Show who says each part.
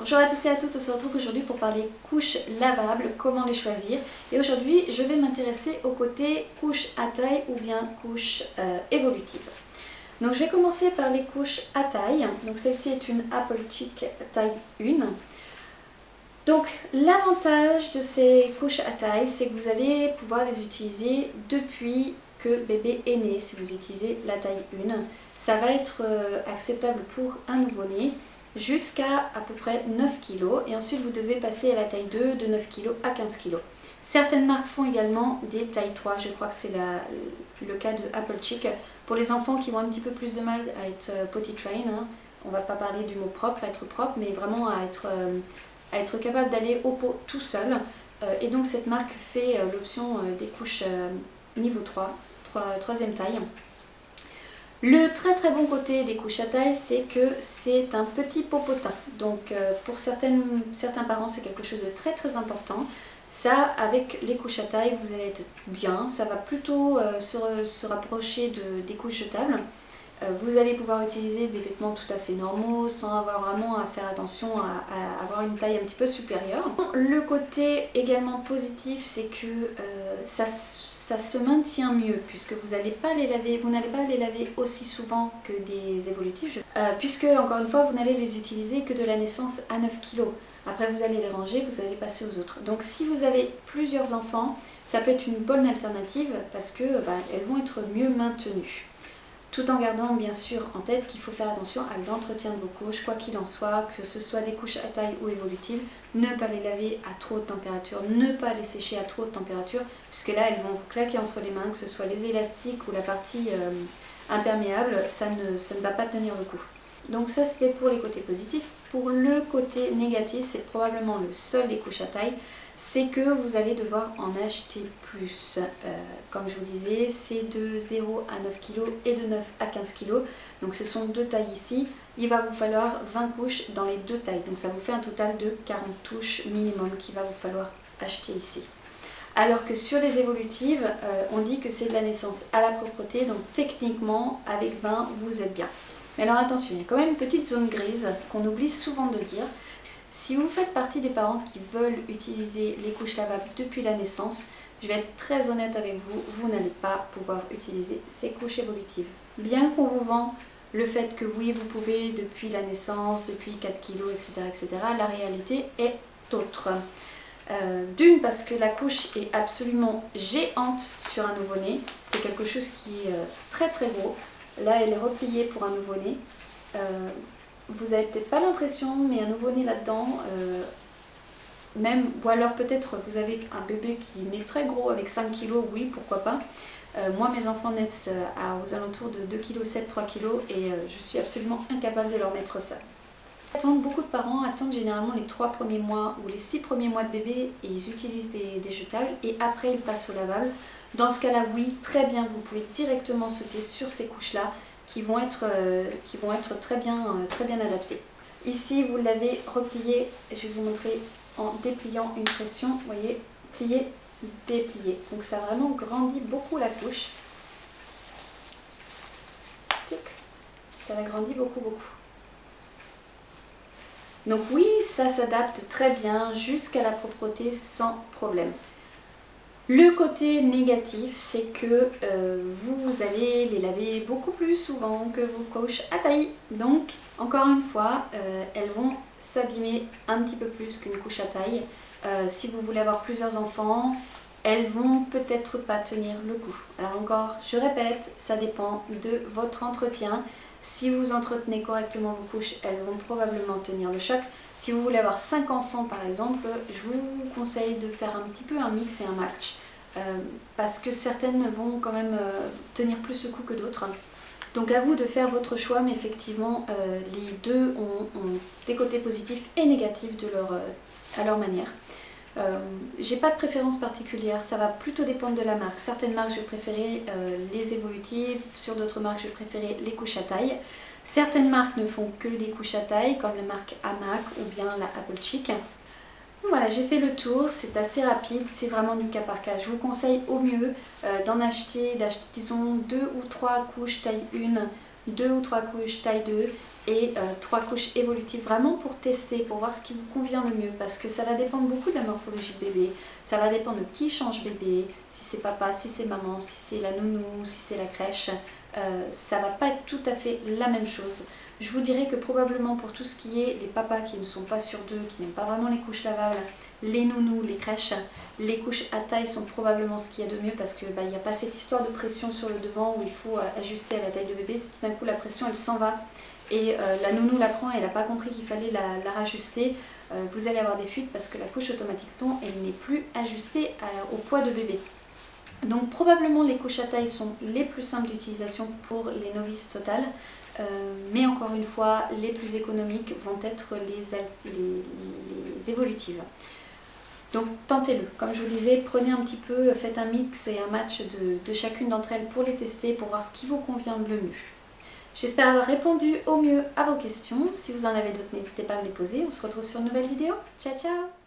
Speaker 1: Bonjour à tous et à toutes, on se retrouve aujourd'hui pour parler couches lavables, comment les choisir. Et aujourd'hui, je vais m'intéresser au côté couches à taille ou bien couches évolutives. Donc je vais commencer par les couches à taille. Donc celle-ci est une Apple Chic taille 1. Donc l'avantage de ces couches à taille, c'est que vous allez pouvoir les utiliser depuis que bébé est né. Si vous utilisez la taille 1, ça va être acceptable pour un nouveau-né jusqu'à peu près 9 kg et ensuite vous devez passer à la taille 2 de 9 kg à 15 kg. Certaines marques font également des tailles 3, je crois que c'est le cas de Apple Chic. Pour les enfants qui ont un petit peu plus de mal à être potty train, hein, on ne va pas parler du mot propre, être propre, mais vraiment à être capable d'aller au pot tout seul. Et donc cette marque fait l'option des couches niveau 3, troisième taille. Le très très bon côté des couches à taille, c'est que c'est un petit popotin. Donc pour certains parents, c'est quelque chose de très très important. Ça, avec les couches à taille, vous allez être bien. Ça va plutôt se rapprocher des couches jetables. Vous allez pouvoir utiliser des vêtements tout à fait normaux sans avoir vraiment à faire attention à avoir une taille un petit peu supérieure. Le côté également positif, c'est que ça se maintient mieux puisque vous n'allez pas les laver aussi souvent que des évolutifs. Puisque, encore une fois, vous n'allez les utiliser que de la naissance à 9 kg. Après, vous allez les ranger, vous allez passer aux autres. Donc, si vous avez plusieurs enfants, ça peut être une bonne alternative parce que elles vont être mieux maintenues. Tout en gardant bien sûr en tête qu'il faut faire attention à l'entretien de vos couches, quoi qu'il en soit, que ce soit des couches à taille ou évolutives, ne pas les laver à trop de température, ne pas les sécher à trop de température, puisque là elles vont vous claquer entre les mains, que ce soit les élastiques ou la partie imperméable, ça ne va pas tenir le coup. Donc ça c'était pour les côtés positifs. Pour le côté négatif, c'est probablement le seul des couches à taille, c'est que vous allez devoir en acheter plus. Comme je vous disais, c'est de 0 à 9 kg et de 9 à 15 kg. Donc ce sont deux tailles ici. Il va vous falloir 20 couches dans les deux tailles. Donc ça vous fait un total de 40 touches minimum qu'il va vous falloir acheter ici. Alors que sur les évolutives, on dit que c'est de la naissance à la propreté. Donc techniquement, avec 20, vous êtes bien. Mais alors attention, il y a quand même une petite zone grise qu'on oublie souvent de dire. Si vous faites partie des parents qui veulent utiliser les couches lavables depuis la naissance, je vais être très honnête avec vous, vous n'allez pas pouvoir utiliser ces couches évolutives. Bien qu'on vous vend le fait que oui, vous pouvez depuis la naissance, depuis 4 kg, etc., la réalité est autre. D'une, parce que la couche est absolument géante sur un nouveau-né, c'est quelque chose qui est très très gros. Là, elle est repliée pour un nouveau-né. Vous n'avez peut-être pas l'impression, mais un nouveau-né là-dedans, ou alors peut-être vous avez un bébé qui naît très gros avec 5 kg, oui, pourquoi pas. Moi, mes enfants naissent aux alentours de 2,7 kg, 3 kg et je suis absolument incapable de leur mettre ça. Beaucoup de parents attendent généralement les 3 premiers mois ou les 6 premiers mois de bébé et ils utilisent des jetables et après ils passent au lavable. Dans ce cas-là, oui, très bien, vous pouvez directement sauter sur ces couches-là qui vont être très bien adaptées. Ici, vous l'avez replié, je vais vous montrer en dépliant une pression, vous voyez, plier, déplier. Donc ça vraiment grandit beaucoup la couche. Ça l'agrandit beaucoup. Donc oui, ça s'adapte très bien jusqu'à la propreté sans problème. Le côté négatif, c'est que vous allez les laver beaucoup plus souvent que vos couches à taille. Donc, encore une fois, elles vont s'abîmer un petit peu plus qu'une couche à taille. Si vous voulez avoir plusieurs enfants, elles vont peut-être pas tenir le coup. Alors encore, je répète, ça dépend de votre entretien. Si vous entretenez correctement vos couches, elles vont probablement tenir le choc. Si vous voulez avoir 5 enfants par exemple, je vous conseille de faire un petit peu un mix et un match. Parce que certaines vont quand même tenir plus le coup que d'autres. Donc à vous de faire votre choix, mais effectivement les deux ont des côtés positifs et négatifs à leur manière. J'ai pas de préférence particulière, ça va plutôt dépendre de la marque. Certaines marques je préférais les évolutives, sur d'autres marques je préférais les couches à taille. Certaines marques ne font que des couches à taille comme la marque Hamac ou bien la Apple Chic. Voilà, j'ai fait le tour, c'est assez rapide, c'est vraiment du cas par cas. Je vous conseille au mieux d'acheter disons 2 ou 3 couches taille 1, 2 ou 3 couches taille 2 et 3 couches évolutives, vraiment pour tester, pour voir ce qui vous convient le mieux, parce que ça va dépendre beaucoup de la morphologie de bébé, ça va dépendre de qui change bébé, si c'est papa, si c'est maman, si c'est la nounou, si c'est la crèche, ça va pas être tout à fait la même chose. Je vous dirais que probablement pour tout ce qui est les papas qui ne sont pas sur deux, qui n'aiment pas vraiment les couches lavables, les nounous, les crèches, les couches à taille sont probablement ce qu'il y a de mieux, parce qu'il n'y a pas cette histoire de pression sur le devant où il faut ajuster à la taille de bébé. Si tout d'un coup la pression elle s'en va et la nounou la prend et elle n'a pas compris qu'il fallait la rajuster, vous allez avoir des fuites parce que la couche automatiquement elle n'est plus ajustée au poids de bébé. Donc probablement les couches à taille sont les plus simples d'utilisation pour les novices totales, mais encore une fois les plus économiques vont être les évolutives. Donc tentez-le, comme je vous disais, prenez un petit peu, faites un mix et un match de chacune d'entre elles pour les tester, pour voir ce qui vous convient le mieux. J'espère avoir répondu au mieux à vos questions. Si vous en avez d'autres, n'hésitez pas à me les poser. On se retrouve sur une nouvelle vidéo. Ciao ciao!